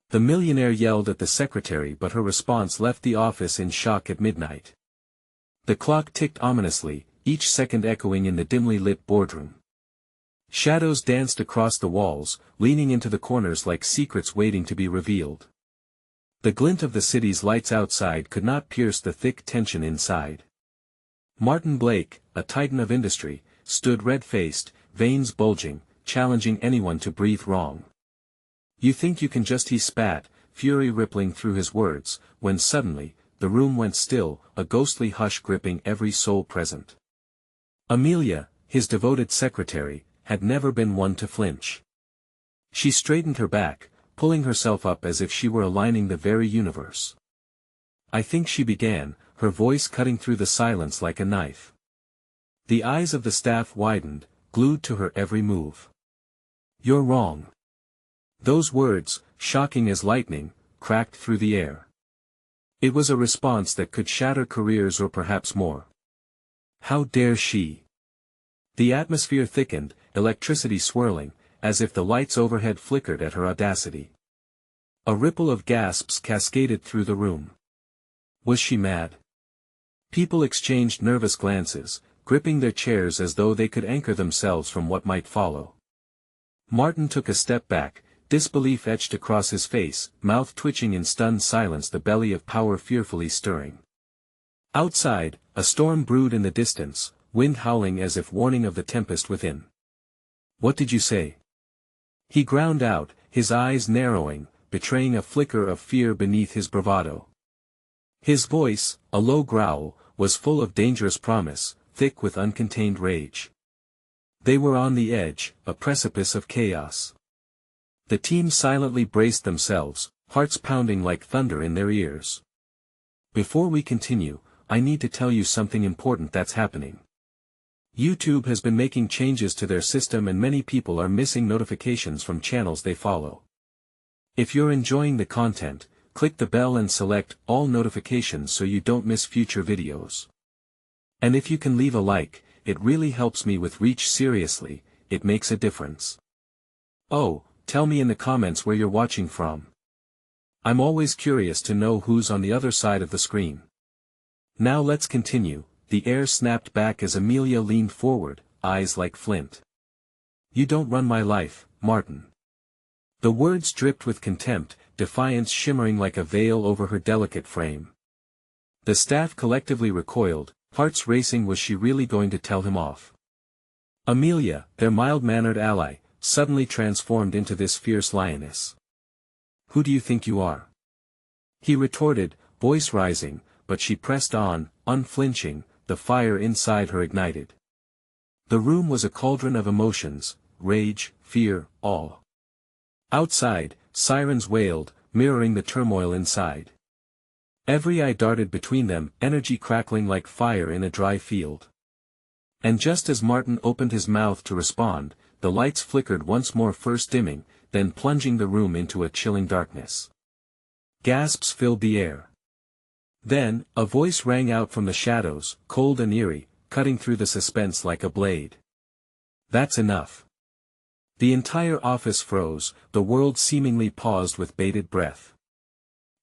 The millionaire yelled at the secretary, but her response left the office in shock at midnight. The clock ticked ominously, each second echoing in the dimly lit boardroom. Shadows danced across the walls, leaning into the corners like secrets waiting to be revealed. The glint of the city's lights outside could not pierce the thick tension inside. Martin Blake, a titan of industry, stood red-faced, veins bulging, challenging anyone to breathe wrong. "You think you can just," he spat, fury rippling through his words, when suddenly, the room went still, a ghostly hush gripping every soul present. Amelia, his devoted secretary, had never been one to flinch. She straightened her back, pulling herself up as if she were aligning the very universe. "I think," she began, her voice cutting through the silence like a knife. The eyes of the staff widened, glued to her every move. "You're wrong." Those words, shocking as lightning, cracked through the air. It was a response that could shatter careers or perhaps more. How dare she? The atmosphere thickened, electricity swirling, as if the lights overhead flickered at her audacity. A ripple of gasps cascaded through the room. Was she mad? People exchanged nervous glances, gripping their chairs as though they could anchor themselves from what might follow. Martin took a step back, disbelief etched across his face, mouth twitching in stunned silence, the belly of power fearfully stirring. Outside, a storm brewed in the distance, wind howling as if warning of the tempest within. "What did you say?" he ground out, his eyes narrowing, betraying a flicker of fear beneath his bravado. His voice, a low growl, was full of dangerous promise, thick with uncontained rage. They were on the edge, a precipice of chaos. The team silently braced themselves, hearts pounding like thunder in their ears. "Before we continue, I need to tell you something important that's happening. YouTube has been making changes to their system and many people are missing notifications from channels they follow. If you're enjoying the content, click the bell and select all notifications so you don't miss future videos. And if you can leave a like, it really helps me with reach. Seriously, it makes a difference. Oh, tell me in the comments where you're watching from. I'm always curious to know who's on the other side of the screen." Now let's continue. The air snapped back as Amelia leaned forward, eyes like flint. "You don't run my life, Martin." The words dripped with contempt, defiance shimmering like a veil over her delicate frame. The staff collectively recoiled, hearts racing. Was she really going to tell him off? Amelia, their mild-mannered ally, suddenly transformed into this fierce lioness. "Who do you think you are?" he retorted, voice rising, but she pressed on, unflinching, the fire inside her ignited. The room was a cauldron of emotions, rage, fear, awe. Outside, sirens wailed, mirroring the turmoil inside. Every eye darted between them, energy crackling like fire in a dry field. And just as Martin opened his mouth to respond, the lights flickered once more, first dimming, then plunging the room into a chilling darkness. Gasps filled the air. Then, a voice rang out from the shadows, cold and eerie, cutting through the suspense like a blade. "That's enough." The entire office froze, the world seemingly paused with bated breath.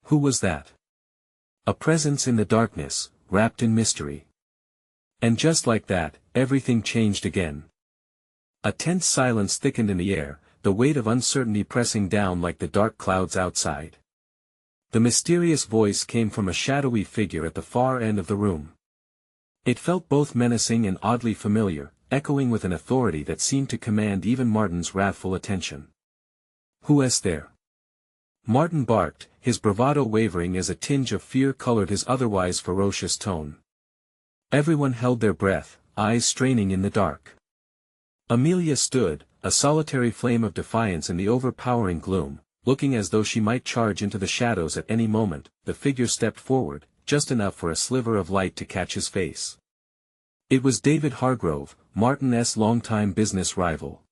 Who was that? A presence in the darkness, wrapped in mystery. And just like that, everything changed again. A tense silence thickened in the air, the weight of uncertainty pressing down like the dark clouds outside. The mysterious voice came from a shadowy figure at the far end of the room. It felt both menacing and oddly familiar, echoing with an authority that seemed to command even Martin's wrathful attention. "Who is there?" Martin barked, his bravado wavering as a tinge of fear colored his otherwise ferocious tone. Everyone held their breath, eyes straining in the dark. Amelia stood, a solitary flame of defiance in the overpowering gloom, looking as though she might charge into the shadows at any moment. The figure stepped forward, just enough for a sliver of light to catch his face. It was David Hargrove, Martin's longtime business rival.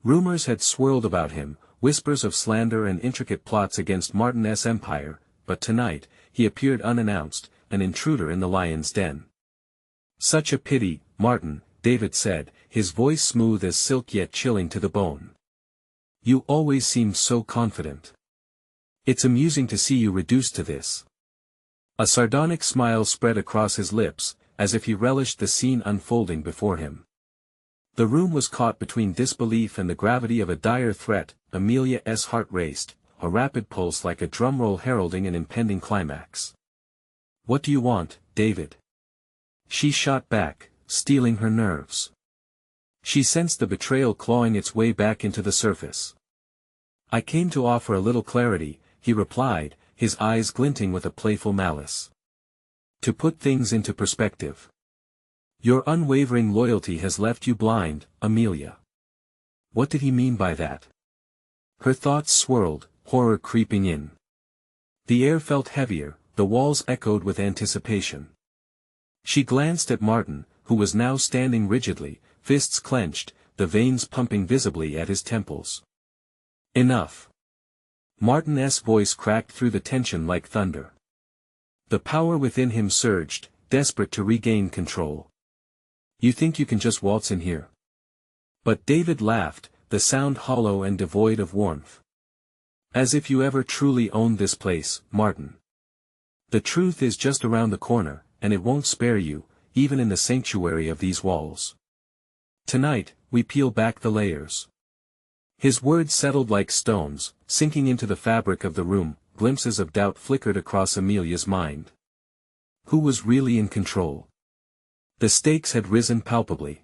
Rumors had swirled about him, whispers of slander and intricate plots against Martin's empire, but tonight, he appeared unannounced, an intruder in the lion's den. "Such a pity, Martin," David said, his voice smooth as silk yet chilling to the bone. "You always seemed so confident." It's amusing to see you reduced to this. A sardonic smile spread across his lips, as if he relished the scene unfolding before him. The room was caught between disbelief and the gravity of a dire threat. Amelia's heart raced, a rapid pulse like a drumroll heralding an impending climax. "What do you want, David?" She shot back, steeling her nerves. She sensed the betrayal clawing its way back into the surface. "I came to offer a little clarity," he replied, his eyes glinting with a playful malice. "To put things into perspective. Your unwavering loyalty has left you blind, Amelia." What did he mean by that? Her thoughts swirled, horror creeping in. The air felt heavier, the walls echoed with anticipation. She glanced at Martin, who was now standing rigidly, fists clenched, the veins pumping visibly at his temples. "Enough." Martin's voice cracked through the tension like thunder. The power within him surged, desperate to regain control. "You think you can just waltz in here?" But David laughed, the sound hollow and devoid of warmth. "As if you ever truly owned this place, Martin. The truth is just around the corner, and it won't spare you, even in the sanctuary of these walls. Tonight, we peel back the layers." His words settled like stones, sinking into the fabric of the room. Glimpses of doubt flickered across Amelia's mind. Who was really in control? The stakes had risen palpably.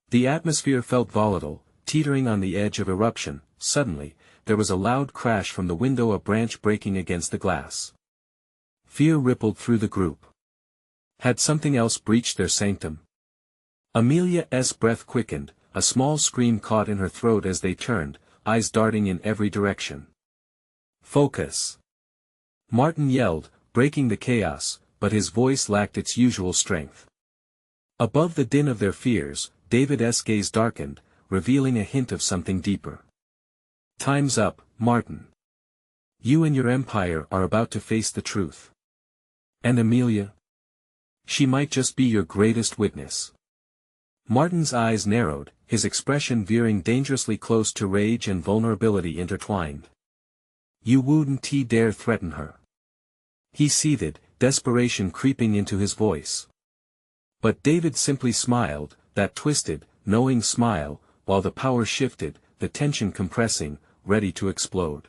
The atmosphere felt volatile, teetering on the edge of eruption. Suddenly, there was a loud crash from the window, a branch breaking against the glass. Fear rippled through the group. Had something else breached their sanctum? Amelia's breath quickened, a small scream caught in her throat as they turned, eyes darting in every direction. "Focus!" Martin yelled, breaking the chaos, but his voice lacked its usual strength. Above the din of their fears, David's gaze darkened, revealing a hint of something deeper. "Time's up, Martin. You and your empire are about to face the truth. And Amelia? She might just be your greatest witness." Martin's eyes narrowed, his expression veering dangerously close to rage and vulnerability intertwined. "You wouldn't dare threaten her." He seethed, desperation creeping into his voice. But David simply smiled, that twisted, knowing smile, while the power shifted, the tension compressing, ready to explode.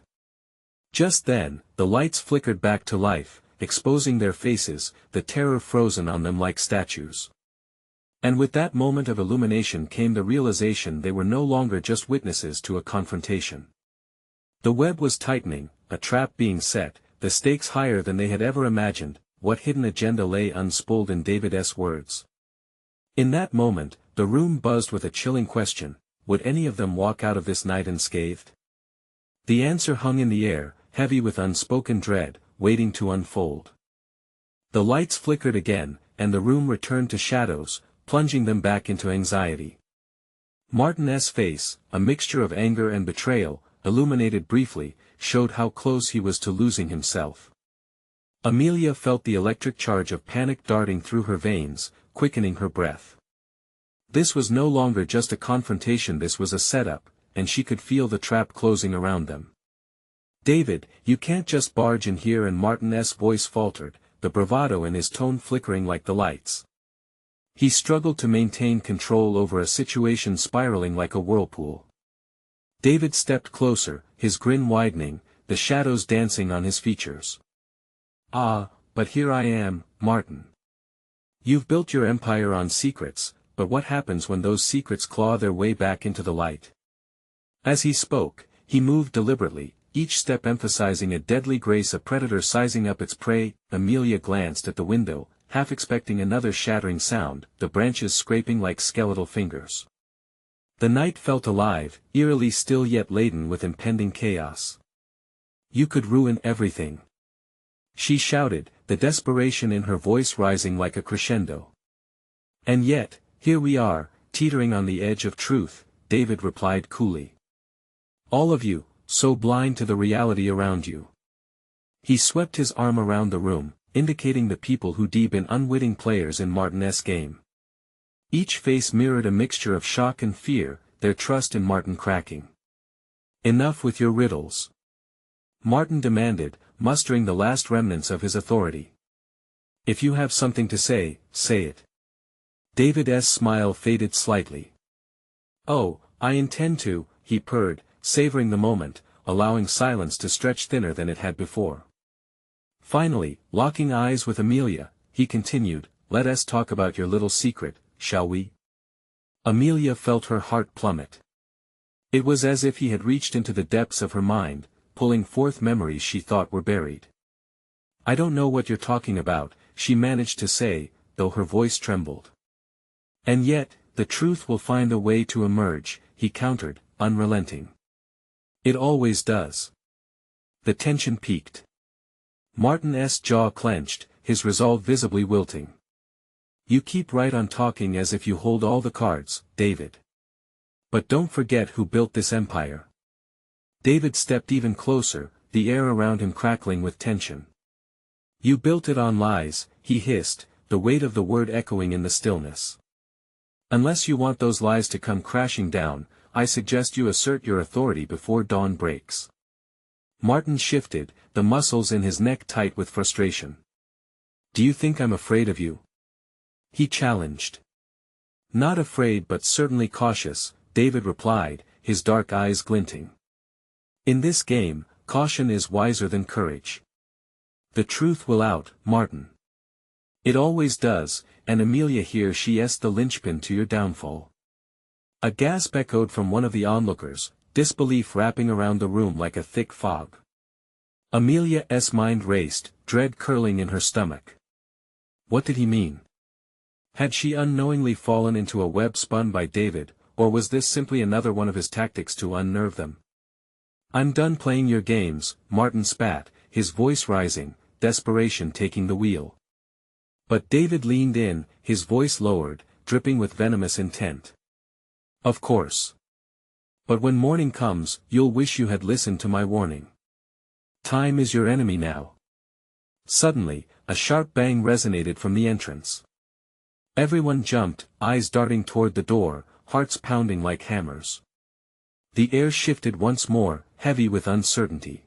Just then, the lights flickered back to life, exposing their faces, the terror frozen on them like statues. And with that moment of illumination came the realization they were no longer just witnesses to a confrontation. The web was tightening, a trap being set, the stakes higher than they had ever imagined. What hidden agenda lay unspooled in David's words? In that moment, the room buzzed with a chilling question: would any of them walk out of this night unscathed? The answer hung in the air, heavy with unspoken dread, waiting to unfold. The lights flickered again, and the room returned to shadows, plunging them back into anxiety. Martin's face, a mixture of anger and betrayal, illuminated briefly, showed how close he was to losing himself. Amelia felt the electric charge of panic darting through her veins, quickening her breath. This was no longer just a confrontation, this was a setup, and she could feel the trap closing around them. "David, you can't just barge in here," and Martin's voice faltered, the bravado in his tone flickering like the lights. He struggled to maintain control over a situation spiraling like a whirlpool. David stepped closer, his grin widening, the shadows dancing on his features. "Ah, but here I am, Martin. You've built your empire on secrets, but what happens when those secrets claw their way back into the light?" As he spoke, he moved deliberately, each step emphasizing a deadly grace, a predator sizing up its prey. Amelia glanced at the window, half expecting another shattering sound, the branches scraping like skeletal fingers. The night felt alive, eerily still yet laden with impending chaos. "You could ruin everything," she shouted, the desperation in her voice rising like a crescendo. "And yet, here we are, teetering on the edge of truth," David replied coolly. "All of you, so blind to the reality around you." He swept his arm around the room, indicating the people who deep in unwitting players in Martin's game. Each face mirrored a mixture of shock and fear, their trust in Martin cracking. "Enough with your riddles. Martin demanded, mustering the last remnants of his authority. If you have something to say, say it. David's smile faded slightly. Oh, I intend to, he purred, savoring the moment, allowing silence to stretch thinner than it had before. Finally, locking eyes with Amelia, he continued, let us talk about your little secret, shall we? Amelia felt her heart plummet. It was as if he had reached into the depths of her mind, pulling forth memories she thought were buried. I don't know what you're talking about, she managed to say, though her voice trembled. And yet, the truth will find a way to emerge, he countered, unrelenting. It always does. The tension peaked. Martin's jaw clenched, his resolve visibly wilting. You keep right on talking as if you hold all the cards, David. But don't forget who built this empire. David stepped even closer, the air around him crackling with tension. You built it on lies, he hissed, the weight of the word echoing in the stillness. Unless you want those lies to come crashing down, I suggest you assert your authority before dawn breaks. Martin shifted, the muscles in his neck tight with frustration. Do you think I'm afraid of you? He challenged. Not afraid but certainly cautious, David replied, his dark eyes glinting. In this game, caution is wiser than courage. The truth will out, Martin. It always does, and Amelia here she's the linchpin to your downfall. A gasp echoed from one of the onlookers, disbelief wrapping around the room like a thick fog. Amelia's mind raced, dread curling in her stomach. What did he mean? Had she unknowingly fallen into a web spun by David, or was this simply another one of his tactics to unnerve them? I'm done playing your games, Martin spat, his voice rising, desperation taking the wheel. But David leaned in, his voice lowered, dripping with venomous intent. Of course. But when morning comes, you'll wish you had listened to my warning. Time is your enemy now. Suddenly, a sharp bang resonated from the entrance. Everyone jumped, eyes darting toward the door, hearts pounding like hammers. The air shifted once more, heavy with uncertainty.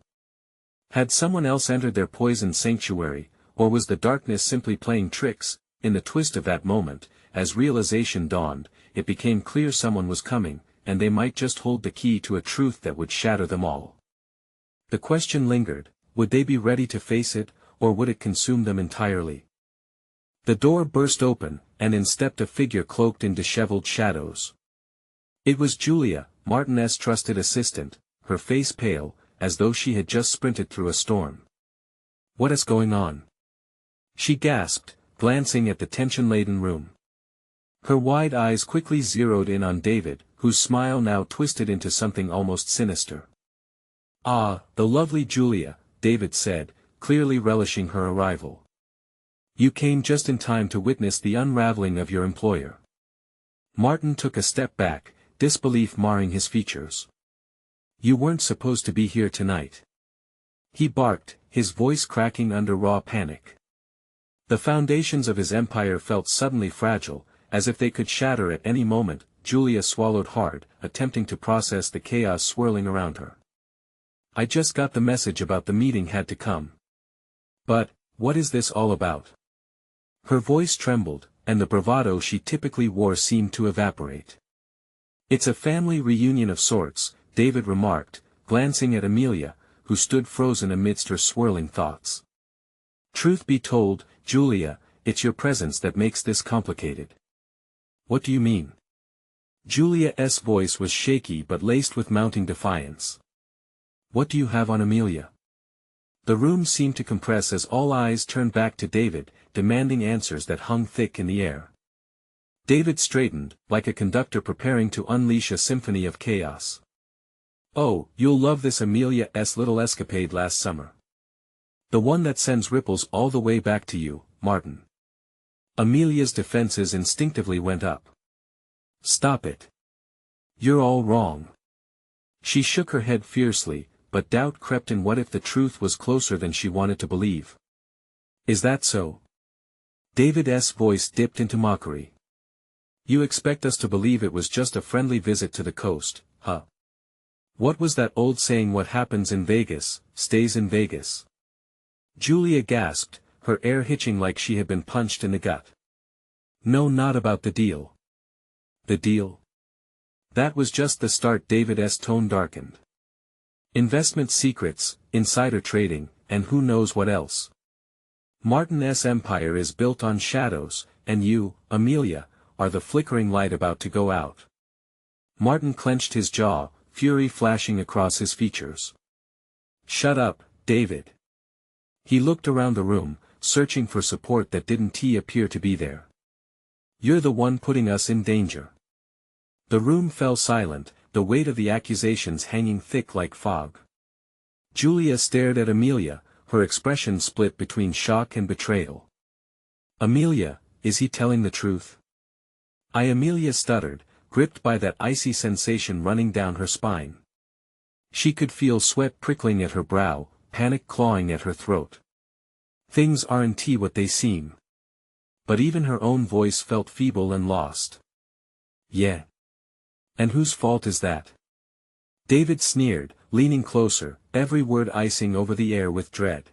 Had someone else entered their poisoned sanctuary, or was the darkness simply playing tricks? In the twist of that moment, as realization dawned, it became clear someone was coming, and they might just hold the key to a truth that would shatter them all. The question lingered, would they be ready to face it, or would it consume them entirely? The door burst open, and in stepped a figure cloaked in disheveled shadows. It was Julia, Martin's trusted assistant, her face pale, as though she had just sprinted through a storm. What is going on? She gasped, glancing at the tension-laden room. Her wide eyes quickly zeroed in on David, whose smile now twisted into something almost sinister. Ah, the lovely Julia, David said, clearly relishing her arrival. You came just in time to witness the unraveling of your employer. Martin took a step back, disbelief marring his features. You weren't supposed to be here tonight. He barked, his voice cracking under raw panic. The foundations of his empire felt suddenly fragile, as if they could shatter at any moment. Julia swallowed hard, attempting to process the chaos swirling around her. I just got the message about the meeting had to come. But, what is this all about? Her voice trembled, and the bravado she typically wore seemed to evaporate. It's a family reunion of sorts, David remarked, glancing at Amelia, who stood frozen amidst her swirling thoughts. Truth be told, Julia, it's your presence that makes this complicated. What do you mean? Julia's voice was shaky but laced with mounting defiance. What do you have on Amelia? The room seemed to compress as all eyes turned back to David, demanding answers that hung thick in the air. David straightened, like a conductor preparing to unleash a symphony of chaos. Oh, you'll love this Amelia's little escapade last summer. The one that sends ripples all the way back to you, Martin. Amelia's defenses instinctively went up. Stop it. You're all wrong. She shook her head fiercely, but doubt crept in. What if the truth was closer than she wanted to believe? Is that so? David's voice dipped into mockery. You expect us to believe it was just a friendly visit to the coast, huh? What was that old saying, what happens in Vegas, stays in Vegas? Julia gasped, her air hitching like she had been punched in the gut. No, not about the deal. The deal? That was just the start. David's tone darkened. Investment secrets, insider trading, and who knows what else. Martin's empire is built on shadows, and you, Amelia, are the flickering light about to go out. Martin clenched his jaw, fury flashing across his features. Shut up, David. He looked around the room, searching for support that didn't appear to be there. You're the one putting us in danger. The room fell silent, the weight of the accusations hanging thick like fog. Julia stared at Amelia, her expression split between shock and betrayal. Amelia, is he telling the truth? Amelia stuttered, gripped by that icy sensation running down her spine. She could feel sweat prickling at her brow, panic clawing at her throat. Things aren't what they seem. But even her own voice felt feeble and lost. Yeah. And whose fault is that? David sneered, leaning closer, every word icing over the air with dread.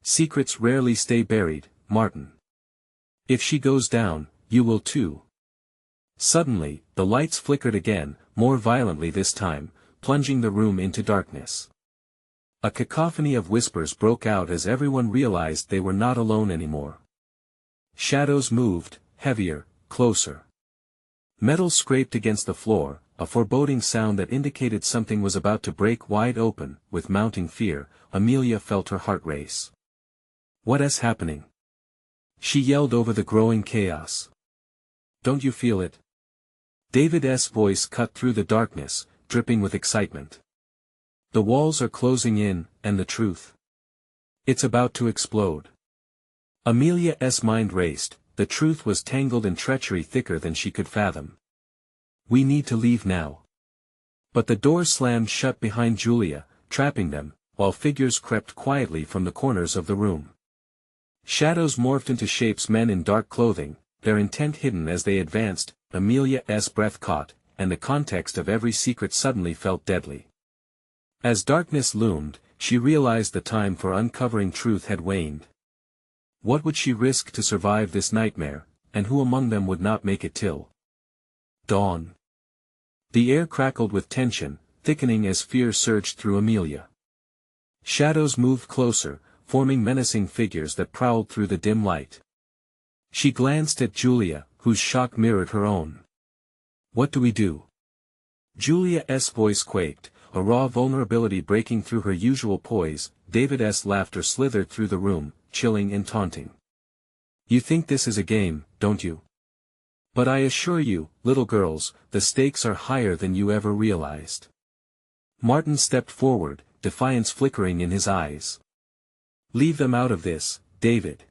Secrets rarely stay buried, Martin. If she goes down, you will too. Suddenly, the lights flickered again, more violently this time, plunging the room into darkness. A cacophony of whispers broke out as everyone realized they were not alone anymore. Shadows moved, heavier, closer. Metal scraped against the floor, a foreboding sound that indicated something was about to break wide open. With mounting fear, Amelia felt her heart race. What is happening? She yelled over the growing chaos. Don't you feel it? David's voice cut through the darkness, dripping with excitement. The walls are closing in, and the truth. It's about to explode. Amelia's mind raced. The truth was tangled in treachery thicker than she could fathom. We need to leave now. But the door slammed shut behind Julia, trapping them, while figures crept quietly from the corners of the room. Shadows morphed into shapes, men in dark clothing, their intent hidden as they advanced. Amelia's breath caught, and the context of every secret suddenly felt deadly. As darkness loomed, she realized the time for uncovering truth had waned. What would she risk to survive this nightmare, and who among them would not make it till dawn? The air crackled with tension, thickening as fear surged through Amelia. Shadows moved closer, forming menacing figures that prowled through the dim light. She glanced at Julia, whose shock mirrored her own. What do we do? Julia's voice quaked, a raw vulnerability breaking through her usual poise. David's laughter slithered through the room, chilling and taunting. You think this is a game, don't you? But I assure you, little girls, the stakes are higher than you ever realized. Martin stepped forward, defiance flickering in his eyes. Leave them out of this, David.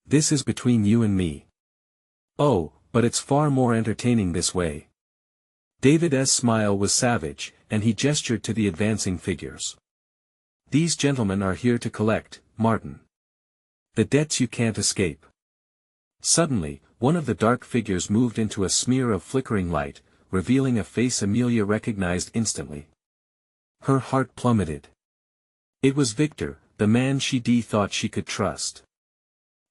This is between you and me. Oh, but it's far more entertaining this way. David's smile was savage, and he gestured to the advancing figures. These gentlemen are here to collect, Martin. The debts you can't escape. Suddenly, one of the dark figures moved into a smear of flickering light, revealing a face Amelia recognized instantly. Her heart plummeted. It was Victor, the man she thought she could trust.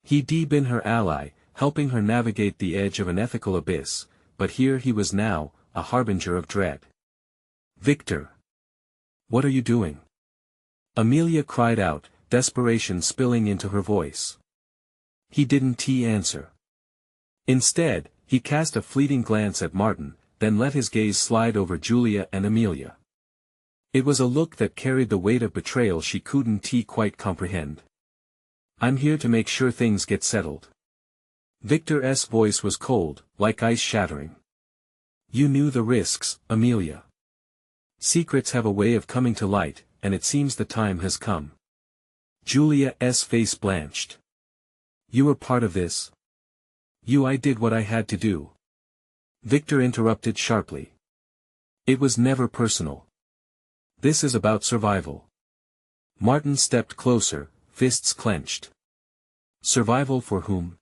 He'd been her ally, helping her navigate the edge of an ethical abyss, but here he was now, a harbinger of dread. Victor! What are you doing? Amelia cried out, desperation spilling into her voice. He didn't answer. Instead, he cast a fleeting glance at Martin, then let his gaze slide over Julia and Amelia. It was a look that carried the weight of betrayal she couldn't quite comprehend. I'm here to make sure things get settled. Victor's voice was cold, like ice shattering. You knew the risks, Amelia. Secrets have a way of coming to light, and it seems the time has come. Julia's face blanched. You were part of this? I did what I had to do. Victor interrupted sharply. It was never personal. This is about survival. Martin stepped closer, fists clenched. Survival for whom?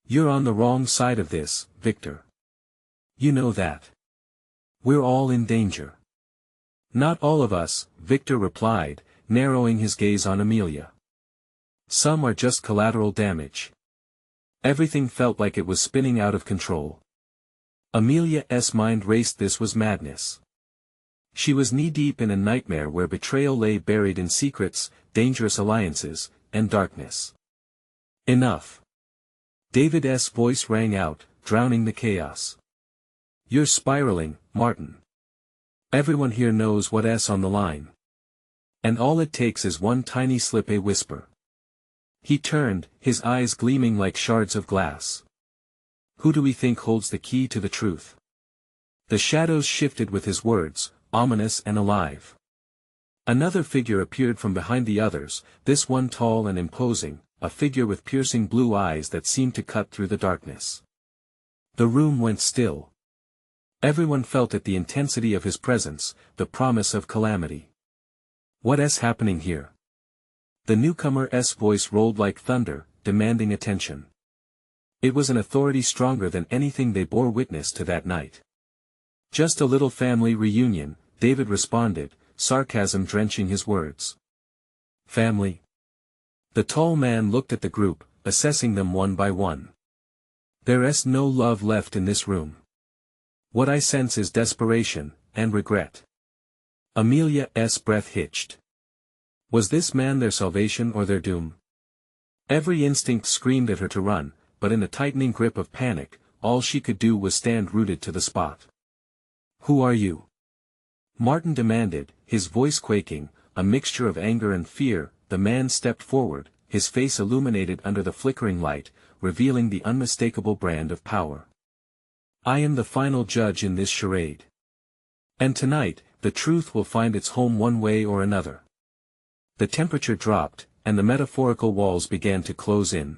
You're on the wrong side of this, Victor. You know that. We're all in danger. Not all of us, Victor replied, narrowing his gaze on Amelia. Some are just collateral damage. Everything felt like it was spinning out of control. Amelia's mind raced. This was madness. She was knee-deep in a nightmare where betrayal lay buried in secrets, dangerous alliances, and darkness. Enough. David's voice rang out, drowning the chaos. You're spiraling, Martin. Everyone here knows what's on the line. And all it takes is one tiny slip, a whisper. He turned, his eyes gleaming like shards of glass. Who do we think holds the key to the truth? The shadows shifted with his words, ominous and alive. Another figure appeared from behind the others, this one tall and imposing, a figure with piercing blue eyes that seemed to cut through the darkness. The room went still. Everyone felt it, the intensity of his presence, the promise of calamity. What's happening here? The newcomer's voice rolled like thunder, demanding attention. It was an authority stronger than anything they bore witness to that night. Just a little family reunion, David responded, sarcasm drenching his words. Family? The tall man looked at the group, assessing them one by one. There's no love left in this room. What I sense is desperation, and regret. Amelia's breath hitched. Was this man their salvation or their doom? Every instinct screamed at her to run, but in a tightening grip of panic, all she could do was stand rooted to the spot. Who are you? Martin demanded, his voice quaking, a mixture of anger and fear. The man stepped forward, his face illuminated under the flickering light, revealing the unmistakable brand of power. I am the final judge in this charade. And tonight, the truth will find its home one way or another. The temperature dropped, and the metaphorical walls began to close in.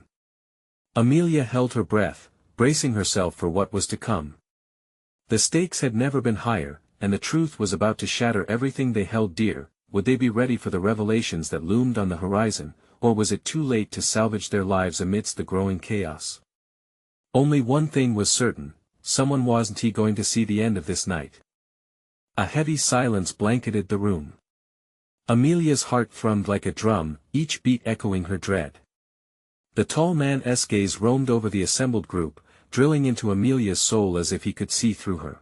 Amelia held her breath, bracing herself for what was to come. The stakes had never been higher, and the truth was about to shatter everything they held dear. Would they be ready for the revelations that loomed on the horizon, or was it too late to salvage their lives amidst the growing chaos? Only one thing was certain, someone wasn't going to see the end of this night. A heavy silence blanketed the room. Amelia's heart thrummed like a drum, each beat echoing her dread. The tall man's gaze roamed over the assembled group, drilling into Amelia's soul as if he could see through her.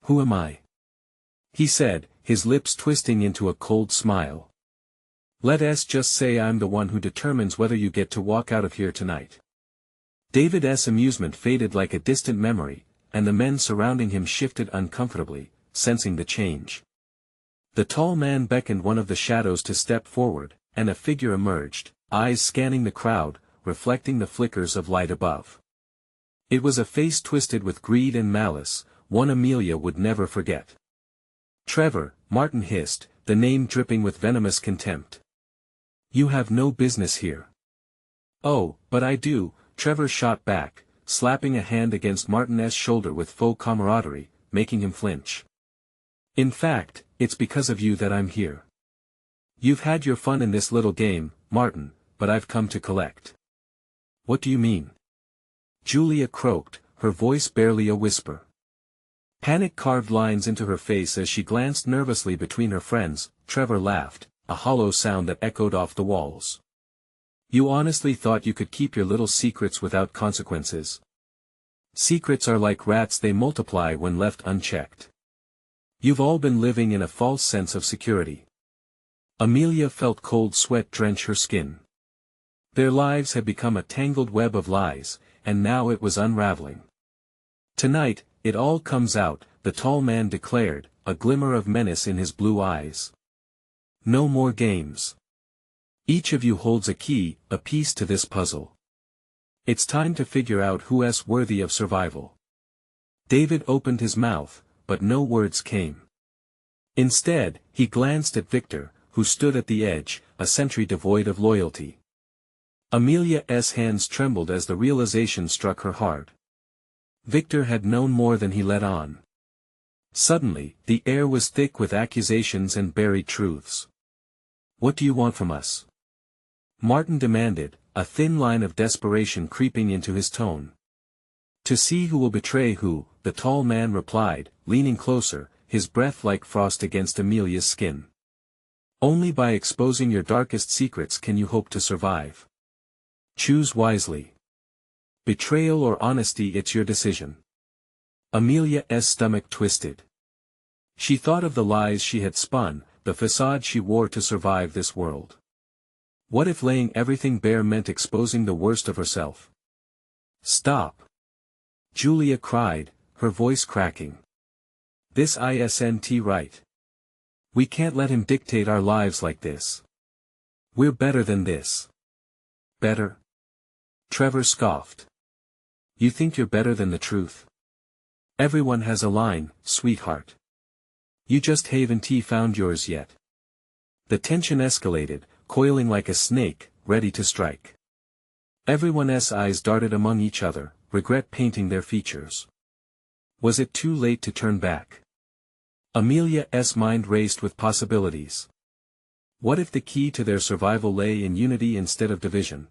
Who am I? He said, his lips twisting into a cold smile. Let's just say I'm the one who determines whether you get to walk out of here tonight. David's amusement faded like a distant memory, and the men surrounding him shifted uncomfortably, sensing the change. The tall man beckoned one of the shadows to step forward, and a figure emerged, eyes scanning the crowd, reflecting the flickers of light above. It was a face twisted with greed and malice, one Amelia would never forget. Trevor, Martin hissed, the name dripping with venomous contempt. You have no business here. Oh, but I do, Trevor shot back, slapping a hand against Martin's shoulder with faux camaraderie, making him flinch. In fact, it's because of you that I'm here. You've had your fun in this little game, Martin, but I've come to collect. What do you mean? Julia croaked, her voice barely a whisper. Panic carved lines into her face as she glanced nervously between her friends. Trevor laughed, a hollow sound that echoed off the walls. You honestly thought you could keep your little secrets without consequences? Secrets are like rats, they multiply when left unchecked. You've all been living in a false sense of security. Amelia felt cold sweat drench her skin. Their lives had become a tangled web of lies, and now it was unraveling. Tonight, it all comes out, the tall man declared, a glimmer of menace in his blue eyes. No more games. Each of you holds a key, a piece to this puzzle. It's time to figure out who's worthy of survival. David opened his mouth, but no words came. Instead, he glanced at Victor, who stood at the edge, a sentry devoid of loyalty. Amelia's hands trembled as the realization struck her hard. Victor had known more than he let on. Suddenly, the air was thick with accusations and buried truths. What do you want from us? Martin demanded, a thin line of desperation creeping into his tone. To see who will betray who, the tall man replied, leaning closer, his breath like frost against Amelia's skin. Only by exposing your darkest secrets can you hope to survive. Choose wisely. Betrayal or honesty, it's your decision. Amelia's stomach twisted. She thought of the lies she had spun, the facade she wore to survive this world. What if laying everything bare meant exposing the worst of herself? Stop! Julia cried, her voice cracking. This isn't right. We can't let him dictate our lives like this. We're better than this. Better? Trevor scoffed. You think you're better than the truth? Everyone has a line, sweetheart. You just haven't found yours yet. The tension escalated, coiling like a snake, ready to strike. Everyone's eyes darted among each other, regret painting their features. Was it too late to turn back? Amelia's mind raced with possibilities. What if the key to their survival lay in unity instead of division?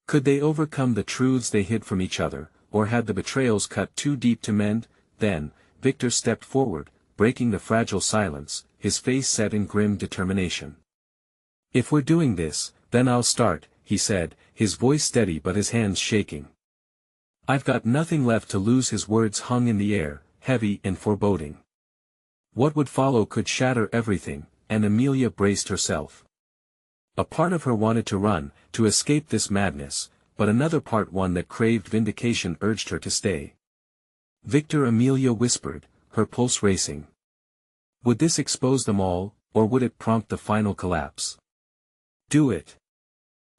Could they overcome the truths they hid from each other, or had the betrayals cut too deep to mend? Then, Victor stepped forward, breaking the fragile silence, his face set in grim determination. If we're doing this, then I'll start, he said, his voice steady but his hands shaking. I've got nothing left to lose. His words hung in the air, heavy and foreboding. What would follow could shatter everything, and Amelia braced herself. A part of her wanted to run, to escape this madness, but another part, one that craved vindication, urged her to stay. Victor, Amelia whispered, her pulse racing. Would this expose them all, or would it prompt the final collapse? Do it.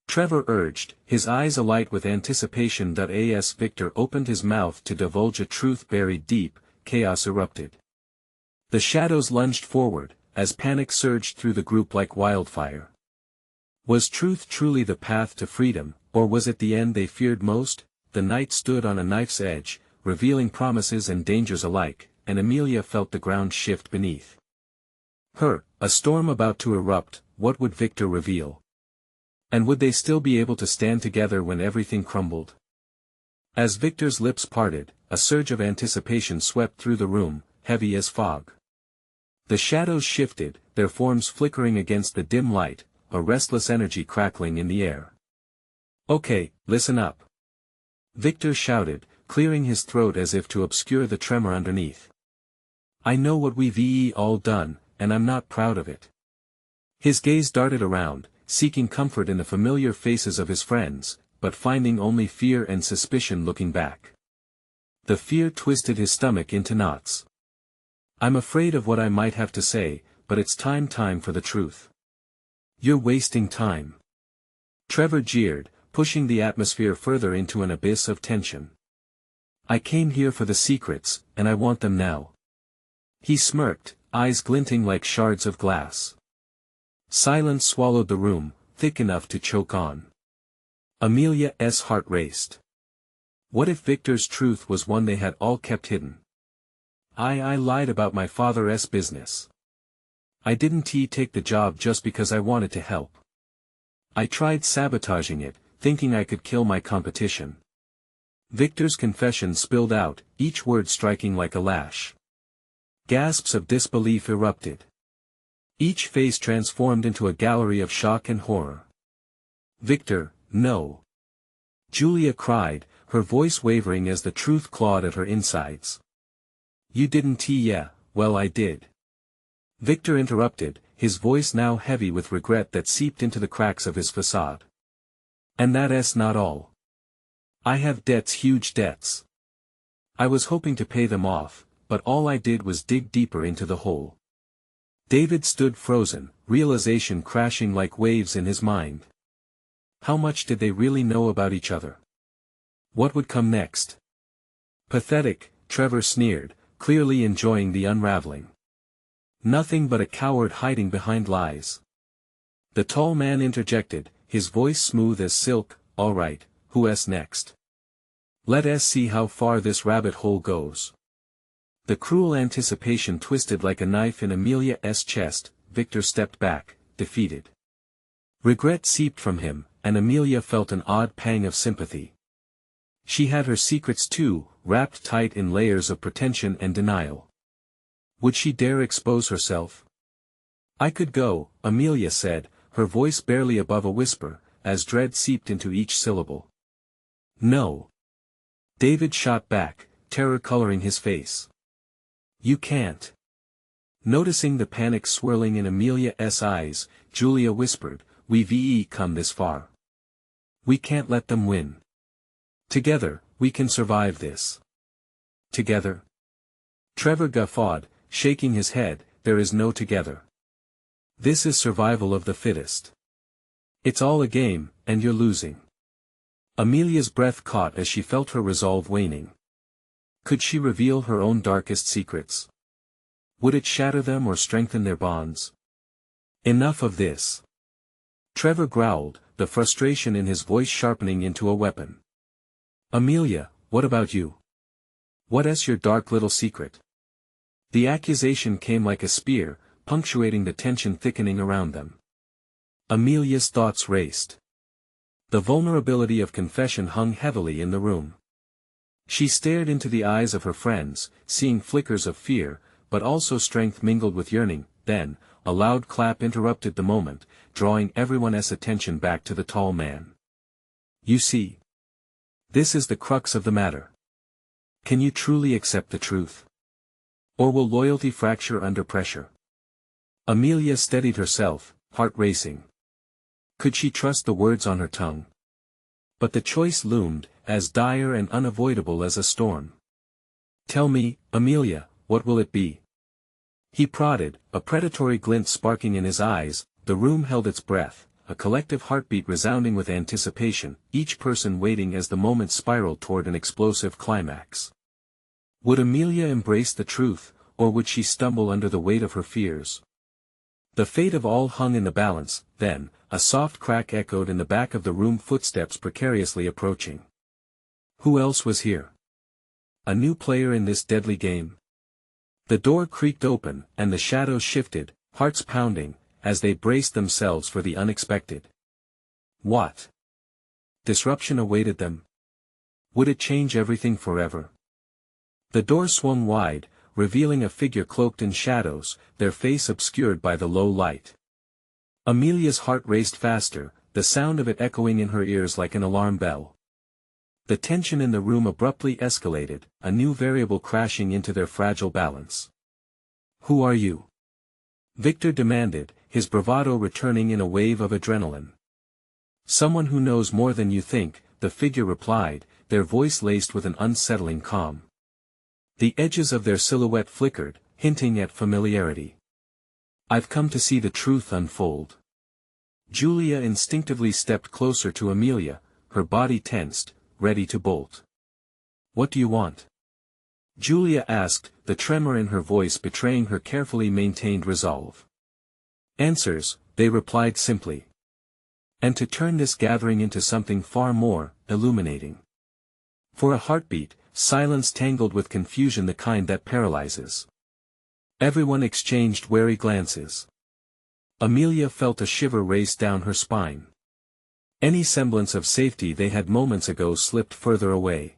Trevor urged, his eyes alight with anticipation. As Victor opened his mouth to divulge a truth buried deep, chaos erupted. The shadows lunged forward, as panic surged through the group like wildfire. Was truth truly the path to freedom, or was it the end they feared most? The night stood on a knife's edge, revealing promises and dangers alike, and Amelia felt the ground shift beneath her, a storm about to erupt. What would Victor reveal? And would they still be able to stand together when everything crumbled? As Victor's lips parted, a surge of anticipation swept through the room, heavy as fog. The shadows shifted, their forms flickering against the dim light, a restless energy crackling in the air. Okay, listen up. Victor shouted, clearing his throat as if to obscure the tremor underneath. I know what we've all done, and I'm not proud of it. His gaze darted around, seeking comfort in the familiar faces of his friends, but finding only fear and suspicion looking back. The fear twisted his stomach into knots. I'm afraid of what I might have to say, but it's time for the truth. You're wasting time. Trevor jeered, pushing the atmosphere further into an abyss of tension. I came here for the secrets, and I want them now. He smirked, eyes glinting like shards of glass. Silence swallowed the room, thick enough to choke on. Amelia's heart raced. What if Victor's truth was one they had all kept hidden? I lied about my father's business. I didn't take the job just because I wanted to help. I tried sabotaging it, thinking I could kill my competition. Victor's confession spilled out, each word striking like a lash. Gasps of disbelief erupted. Each face transformed into a gallery of shock and horror. Victor, no. Julia cried, her voice wavering as the truth clawed at her insides. You didn't yeah, well I did. Victor interrupted, his voice now heavy with regret that seeped into the cracks of his facade. And that's not all. I have debts, huge debts. I was hoping to pay them off, but all I did was dig deeper into the hole. David stood frozen, realization crashing like waves in his mind. How much did they really know about each other? What would come next? Pathetic, Trevor sneered, clearly enjoying the unraveling. Nothing but a coward hiding behind lies. The tall man interjected, his voice smooth as silk. All right, who's next? Let us see how far this rabbit hole goes. The cruel anticipation twisted like a knife in Amelia's chest. Victor stepped back, defeated. Regret seeped from him, and Amelia felt an odd pang of sympathy. She had her secrets too, wrapped tight in layers of pretension and denial. Would she dare expose herself? I could go, Amelia said, her voice barely above a whisper, as dread seeped into each syllable. No. David shot back, terror coloring his face. You can't. Noticing the panic swirling in Amelia's eyes, Julia whispered, We've come this far. We can't let them win. Together, we can survive this. Together? Trevor guffawed, shaking his head, there is no together. This is survival of the fittest. It's all a game, and you're losing. Amelia's breath caught as she felt her resolve waning. Could she reveal her own darkest secrets? Would it shatter them or strengthen their bonds? Enough of this. Trevor growled, the frustration in his voice sharpening into a weapon. Amelia, what about you? What's your dark little secret? The accusation came like a spear, punctuating the tension thickening around them. Amelia's thoughts raced. The vulnerability of confession hung heavily in the room. She stared into the eyes of her friends, seeing flickers of fear, but also strength mingled with yearning. Then, a loud clap interrupted the moment, drawing everyone's attention back to the tall man. You see. This is the crux of the matter. Can you truly accept the truth? Or will loyalty fracture under pressure? Amelia steadied herself, heart racing. Could she trust the words on her tongue? But the choice loomed, as dire and unavoidable as a storm. Tell me, Amelia, what will it be? He prodded, a predatory glint sparking in his eyes. The room held its breath, a collective heartbeat resounding with anticipation, each person waiting as the moment spiraled toward an explosive climax. Would Amelia embrace the truth, or would she stumble under the weight of her fears? The fate of all hung in the balance. Then, a soft crack echoed in the back of the room, footsteps precariously approaching. Who else was here? A new player in this deadly game? The door creaked open, and the shadows shifted, hearts pounding, as they braced themselves for the unexpected. What disruption awaited them? Would it change everything forever? The door swung wide, revealing a figure cloaked in shadows, their face obscured by the low light. Amelia's heart raced faster, the sound of it echoing in her ears like an alarm bell. The tension in the room abruptly escalated, a new variable crashing into their fragile balance. Who are you? Victor demanded, his bravado returning in a wave of adrenaline. Someone who knows more than you think, the figure replied, their voice laced with an unsettling calm. The edges of their silhouette flickered, hinting at familiarity. I've come to see the truth unfold. Julia instinctively stepped closer to Amelia, her body tensed, ready to bolt. What do you want? Julia asked, the tremor in her voice betraying her carefully maintained resolve. Answers, they replied simply. And to turn this gathering into something far more illuminating. For a heartbeat, silence tangled with confusion, the kind that paralyzes. Everyone exchanged wary glances. Amelia felt a shiver race down her spine. Any semblance of safety they had moments ago slipped further away.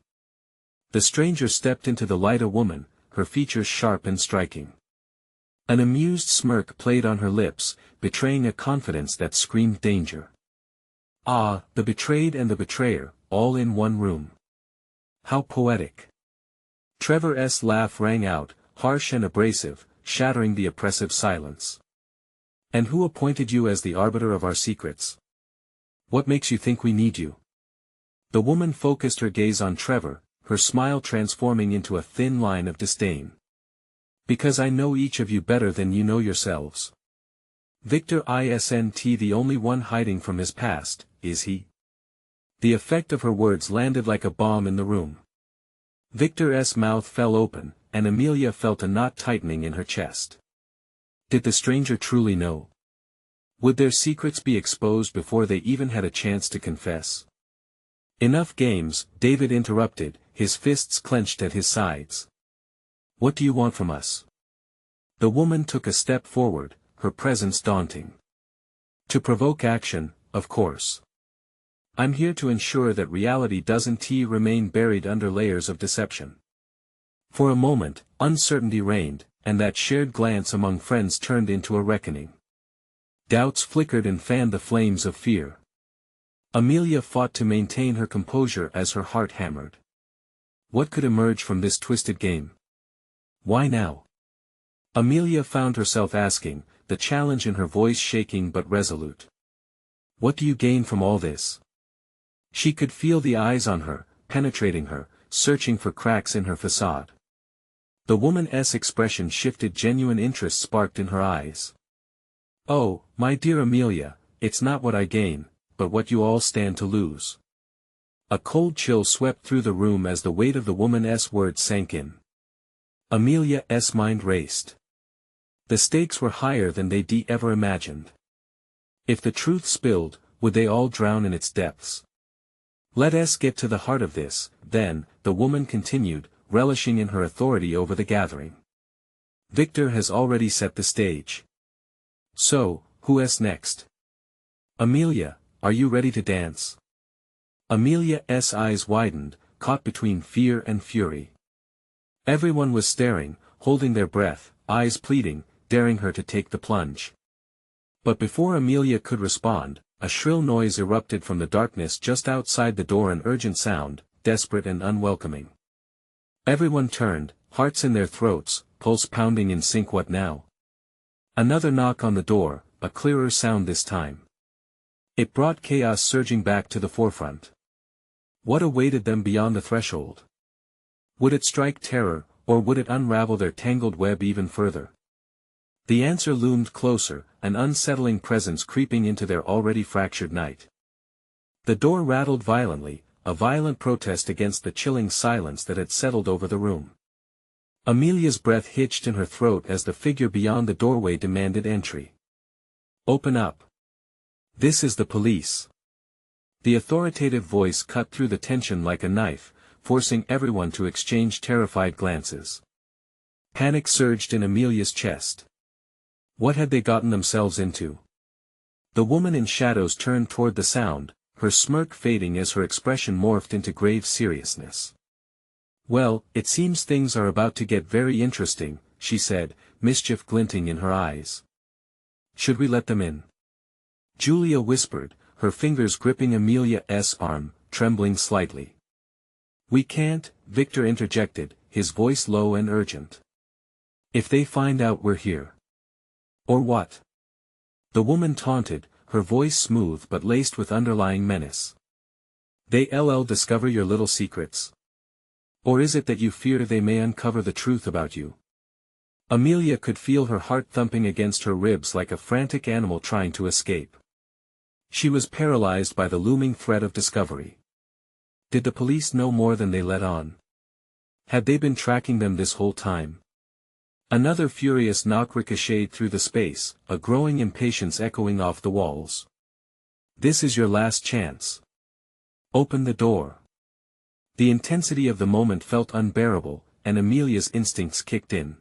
The stranger stepped into the light, a woman, her features sharp and striking. An amused smirk played on her lips, betraying a confidence that screamed danger. Ah, the betrayed and the betrayer, all in one room. How poetic. Trevor's laugh rang out, harsh and abrasive, shattering the oppressive silence. And who appointed you as the arbiter of our secrets? What makes you think we need you? The woman focused her gaze on Trevor, her smile transforming into a thin line of disdain. Because I know each of you better than you know yourselves. Victor isn't the only one hiding from his past, is he? The effect of her words landed like a bomb in the room. Victor's mouth fell open, and Amelia felt a knot tightening in her chest. Did the stranger truly know? Would their secrets be exposed before they even had a chance to confess? Enough games, David interrupted, his fists clenched at his sides. What do you want from us? The woman took a step forward, her presence daunting. To provoke action, of course. I'm here to ensure that reality doesn't remain buried under layers of deception. For a moment, uncertainty reigned, and that shared glance among friends turned into a reckoning. Doubts flickered and fanned the flames of fear. Amelia fought to maintain her composure as her heart hammered. What could emerge from this twisted game? Why now? Amelia found herself asking, the challenge in her voice shaking but resolute. What do you gain from all this? She could feel the eyes on her, penetrating her, searching for cracks in her facade. The woman's expression shifted, genuine interest sparked in her eyes. Oh, my dear Amelia, it's not what I gain, but what you all stand to lose. A cold chill swept through the room as the weight of the woman's words sank in. Amelia's mind raced. The stakes were higher than they'd ever imagined. If the truth spilled, would they all drown in its depths? Let us get to the heart of this, then, the woman continued, relishing in her authority over the gathering. Victor has already set the stage. So, who's next? Amelia, are you ready to dance? Amelia's eyes widened, caught between fear and fury. Everyone was staring, holding their breath, eyes pleading, daring her to take the plunge. But before Amelia could respond, a shrill noise erupted from the darkness just outside the door, an urgent sound, desperate and unwelcoming. Everyone turned, hearts in their throats, pulse pounding in sync. What now? Another knock on the door, a clearer sound this time. It brought chaos surging back to the forefront. What awaited them beyond the threshold? Would it strike terror, or would it unravel their tangled web even further? The answer loomed closer, an unsettling presence creeping into their already fractured night. The door rattled violently, a violent protest against the chilling silence that had settled over the room. Amelia's breath hitched in her throat as the figure beyond the doorway demanded entry. Open up. This is the police. The authoritative voice cut through the tension like a knife, forcing everyone to exchange terrified glances. Panic surged in Amelia's chest. What had they gotten themselves into? The woman in shadows turned toward the sound, her smirk fading as her expression morphed into grave seriousness. Well, it seems things are about to get very interesting, she said, mischief glinting in her eyes. Should we let them in? Julia whispered, her fingers gripping Amelia's arm, trembling slightly. We can't, Victor interjected, his voice low and urgent. If they find out we're here. Or what? The woman taunted, her voice smooth but laced with underlying menace. They'll discover your little secrets. Or is it that you fear they may uncover the truth about you? Amelia could feel her heart thumping against her ribs like a frantic animal trying to escape. She was paralyzed by the looming threat of discovery. Did the police know more than they let on? Had they been tracking them this whole time? Another furious knock ricocheted through the space, a growing impatience echoing off the walls. This is your last chance. Open the door. The intensity of the moment felt unbearable, and Amelia's instincts kicked in.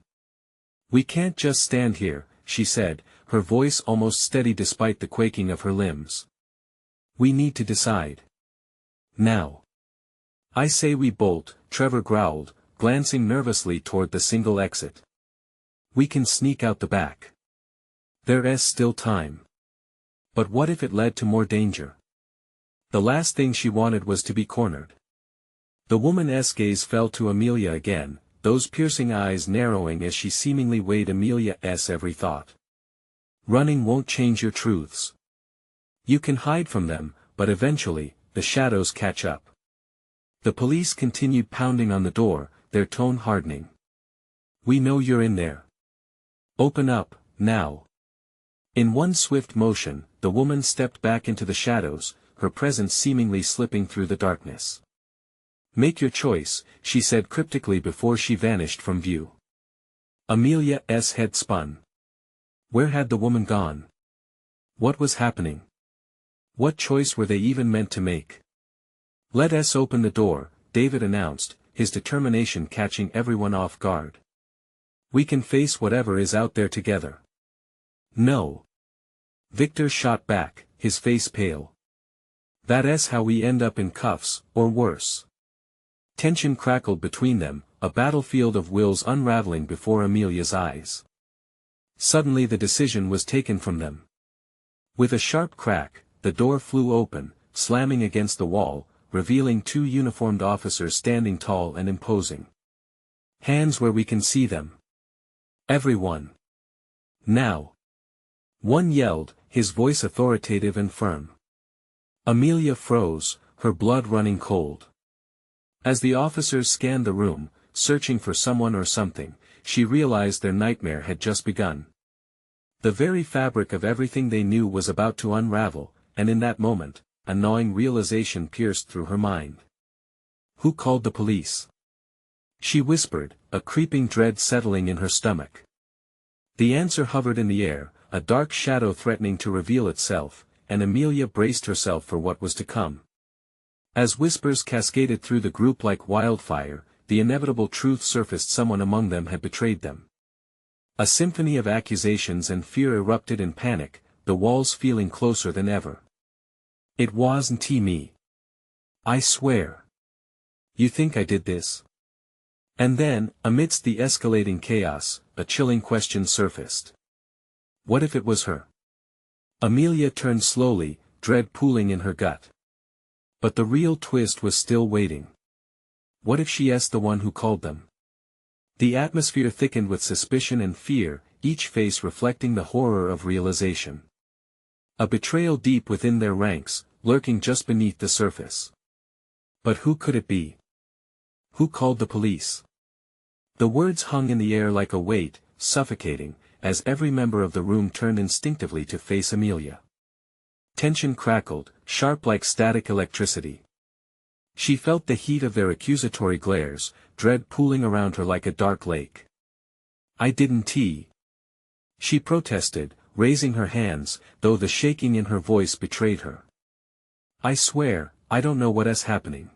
We can't just stand here, she said, her voice almost steady despite the quaking of her limbs. We need to decide. Now. I say we bolt, Trevor growled, glancing nervously toward the single exit. We can sneak out the back. There's still time. But what if it led to more danger? The last thing she wanted was to be cornered. The woman's gaze fell to Amelia again, those piercing eyes narrowing as she seemingly weighed Amelia's every thought. Running won't change your truths. You can hide from them, but eventually, the shadows catch up. The police continued pounding on the door, their tone hardening. We know you're in there. Open up, now. In one swift motion, the woman stepped back into the shadows, her presence seemingly slipping through the darkness. Make your choice, she said cryptically before she vanished from view. Amelia's head spun. Where had the woman gone? What was happening? What choice were they even meant to make? Let us open the door, David announced, his determination catching everyone off guard. We can face whatever is out there together. No. Victor shot back, his face pale. That's how we end up in cuffs, or worse. Tension crackled between them, a battlefield of wills unraveling before Amelia's eyes. Suddenly the decision was taken from them. With a sharp crack, the door flew open, slamming against the wall, revealing two uniformed officers standing tall and imposing. "Hands where we can see them. Everyone. Now." One yelled, his voice authoritative and firm. Amelia froze, her blood running cold. As the officers scanned the room, searching for someone or something, she realized their nightmare had just begun. The very fabric of everything they knew was about to unravel, and in that moment, a gnawing realization pierced through her mind. Who called the police? She whispered, a creeping dread settling in her stomach. The answer hovered in the air, a dark shadow threatening to reveal itself, and Amelia braced herself for what was to come. As whispers cascaded through the group like wildfire, the inevitable truth surfaced: someone among them had betrayed them. A symphony of accusations and fear erupted in panic, the walls feeling closer than ever. "It wasn't me. I swear. You think I did this?" And then, amidst the escalating chaos, a chilling question surfaced. What if it was her? Amelia turned slowly, dread pooling in her gut. But the real twist was still waiting. What if she's the one who called them? The atmosphere thickened with suspicion and fear, each face reflecting the horror of realization. A betrayal deep within their ranks, lurking just beneath the surface. But who could it be? Who called the police? The words hung in the air like a weight, suffocating, as every member of the room turned instinctively to face Amelia. Tension crackled, sharp like static electricity. She felt the heat of their accusatory glares, dread pooling around her like a dark lake. "I didn't." She protested, raising her hands, though the shaking in her voice betrayed her. "I swear, I don't know what's happening."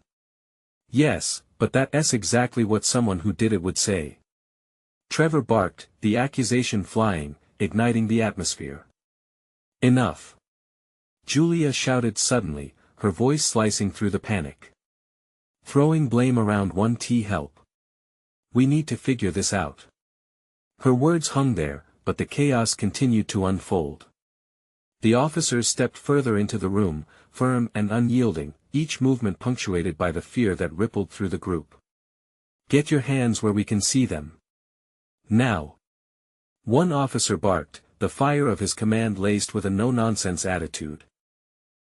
"Yes, but that's exactly what someone who did it would say." Trevor barked, the accusation flying, igniting the atmosphere. "Enough!" Julia shouted suddenly, her voice slicing through the panic. "Throwing blame around won't help. We need to figure this out." Her words hung there, but the chaos continued to unfold. The officers stepped further into the room, firm and unyielding, each movement punctuated by the fear that rippled through the group. "Get your hands where we can see them. Now." One officer barked, the fire of his command laced with a no-nonsense attitude.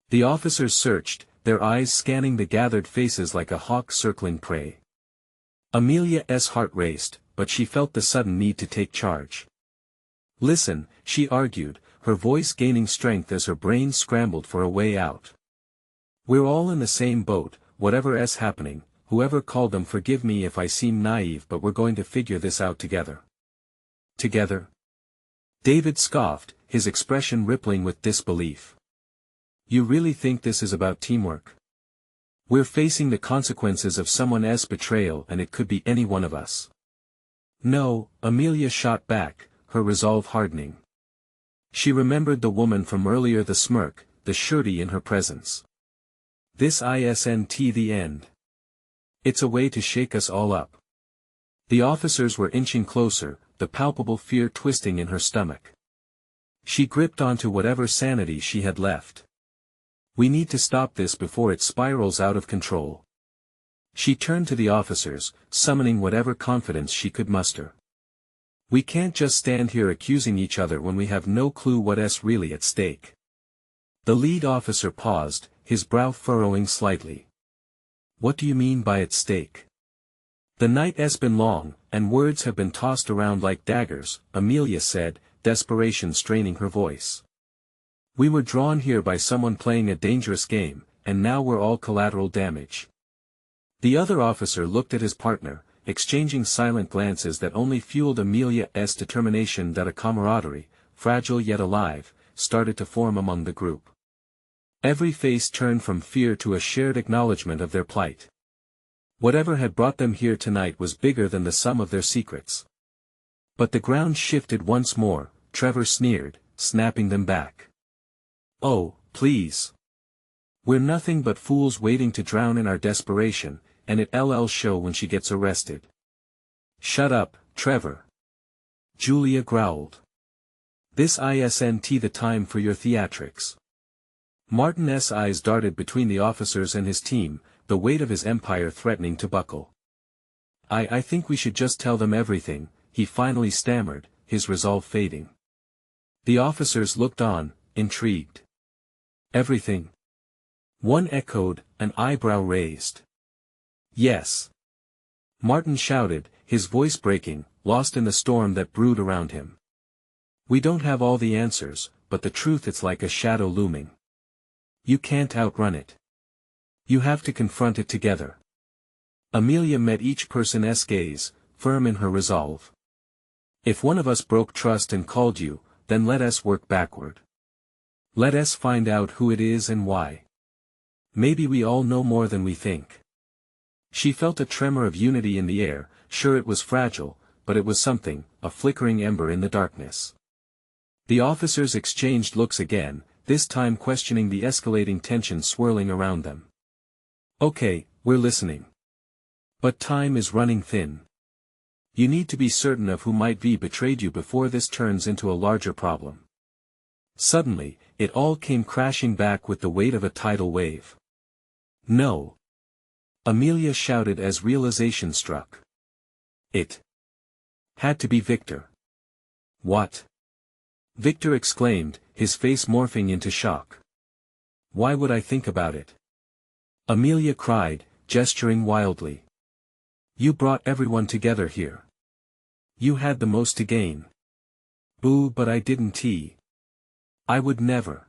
The officers searched, their eyes scanning the gathered faces like a hawk circling prey. Amelia's heart raced, but she felt the sudden need to take charge. "Listen," she argued, her voice gaining strength as her brain scrambled for a way out. "We're all in the same boat, whatever's happening. Whoever called them, forgive me if I seem naive, but we're going to figure this out together." "Together?" David scoffed, his expression rippling with disbelief. "You really think this is about teamwork? We're facing the consequences of someone's betrayal, and it could be any one of us." "No," Amelia shot back, her resolve hardening. She remembered the woman from earlier, the smirk, the surety in her presence. "This isn't the end. It's a way to shake us all up." The officers were inching closer, the palpable fear twisting in her stomach. She gripped onto whatever sanity she had left. "We need to stop this before it spirals out of control." She turned to the officers, summoning whatever confidence she could muster. "We can't just stand here accusing each other when we have no clue what's really at stake." The lead officer paused, his brow furrowing slightly. "What do you mean by at stake?" "The night's been long, and words have been tossed around like daggers," Amelia said, desperation straining her voice. "We were drawn here by someone playing a dangerous game, and now we're all collateral damage." The other officer looked at his partner, exchanging silent glances that only fueled Amelia's determination that a camaraderie, fragile yet alive, started to form among the group. Every face turned from fear to a shared acknowledgement of their plight. Whatever had brought them here tonight was bigger than the sum of their secrets. But the ground shifted once more, Trevor sneered, snapping them back. "Oh, please. We're nothing but fools waiting to drown in our desperation, and it'll show when she gets arrested." Shut up, Trevor. Julia growled. This isn't the time for your theatrics. Martin's eyes darted between the officers and his team, the weight of his empire threatening to buckle. I think we should just tell them everything, he finally stammered, his resolve fading. The officers looked on, intrigued. Everything? One echoed, an eyebrow raised. Yes. Martin shouted, his voice breaking, lost in the storm that brewed around him. We don't have all the answers, but the truth it's like a shadow looming. You can't outrun it. You have to confront it together. Amelia met each person's gaze, firm in her resolve. If one of us broke trust and called you, then let us work backward. Let us find out who it is and why. Maybe we all know more than we think. She felt a tremor of unity in the air, sure it was fragile, but it was something, a flickering ember in the darkness. The officers exchanged looks again, this time questioning the escalating tension swirling around them. Okay, we're listening. But time is running thin. You need to be certain of who might be betrayed you before this turns into a larger problem. Suddenly, it all came crashing back with the weight of a tidal wave. No. Amelia shouted as realization struck. It had to be Victor. What? Victor exclaimed, his face morphing into shock. Why would I think about it? Amelia cried, gesturing wildly. You brought everyone together here. You had the most to gain. Boo, but I didn't. I would never.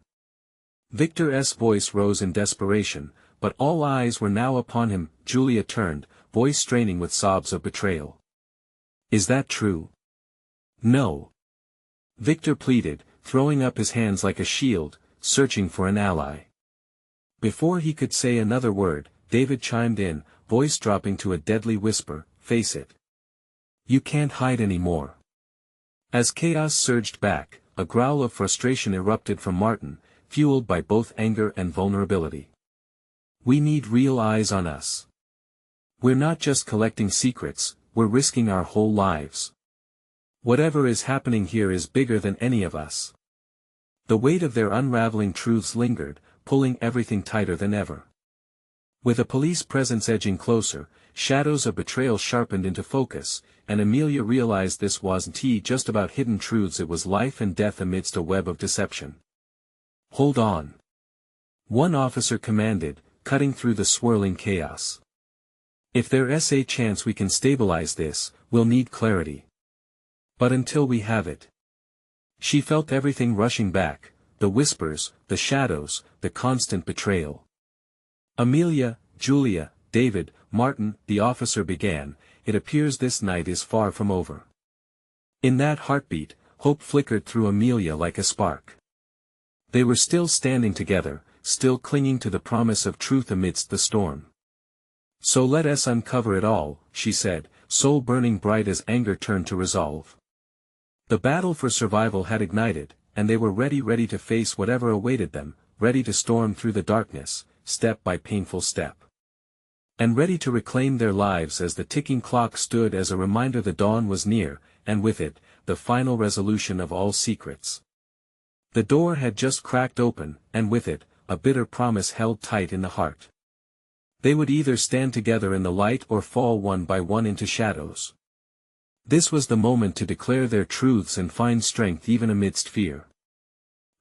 Victor's voice rose in desperation, but all eyes were now upon him. Julia turned, voice straining with sobs of betrayal. Is that true? No. Victor pleaded, throwing up his hands like a shield, searching for an ally. Before he could say another word, David chimed in, voice dropping to a deadly whisper, face it. You can't hide anymore. As chaos surged back, a growl of frustration erupted from Martin, fueled by both anger and vulnerability. We need real eyes on us. We're not just collecting secrets, we're risking our whole lives. Whatever is happening here is bigger than any of us. The weight of their unraveling truths lingered, pulling everything tighter than ever. With a police presence edging closer, shadows of betrayal sharpened into focus, and Amelia realized this wasn't just about hidden truths, it was life and death amidst a web of deception. Hold on. One officer commanded, cutting through the swirling chaos. If there's a chance we can stabilize this, we'll need clarity. But until we have it. She felt everything rushing back, the whispers, the shadows, the constant betrayal. Amelia, Julia, David, Martin, the officer began, it appears this night is far from over. In that heartbeat, hope flickered through Amelia like a spark. They were still standing together, still clinging to the promise of truth amidst the storm. So let us uncover it all, she said, soul burning bright as anger turned to resolve. The battle for survival had ignited, and they were ready to face whatever awaited them, ready to storm through the darkness, step by painful step. And ready to reclaim their lives as the ticking clock stood as a reminder the dawn was near, and with it, the final resolution of all secrets. The door had just cracked open, and with it, a bitter promise held tight in the heart. They would either stand together in the light or fall one by one into shadows. This was the moment to declare their truths and find strength even amidst fear.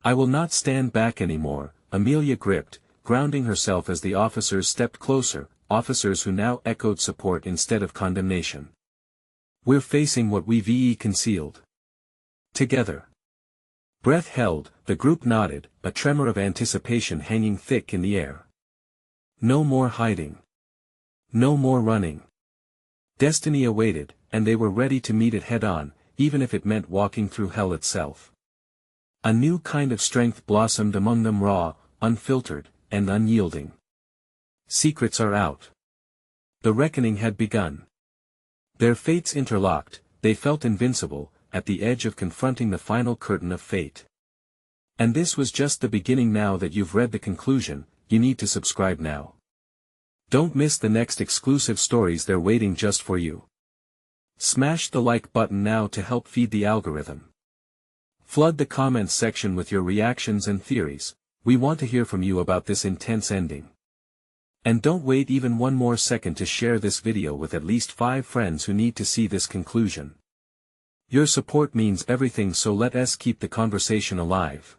I will not stand back anymore, Amelia gripped, grounding herself as the officers stepped closer, officers who now echoed support instead of condemnation. We're facing what we've concealed. Together. Breath held, the group nodded, a tremor of anticipation hanging thick in the air. No more hiding. No more running. Destiny awaited, and they were ready to meet it head-on, even if it meant walking through hell itself. A new kind of strength blossomed among them, raw, unfiltered, and unyielding. Secrets are out. The reckoning had begun. Their fates interlocked, they felt invincible, at the edge of confronting the final curtain of fate. And this was just the beginning. Now that you've read the conclusion, you need to subscribe now. Don't miss the next exclusive stories, they're waiting just for you. Smash the like button now to help feed the algorithm. Flood the comments section with your reactions and theories. We want to hear from you about this intense ending. And don't wait even one more second to share this video with at least 5 friends who need to see this conclusion. Your support means everything, so let us keep the conversation alive.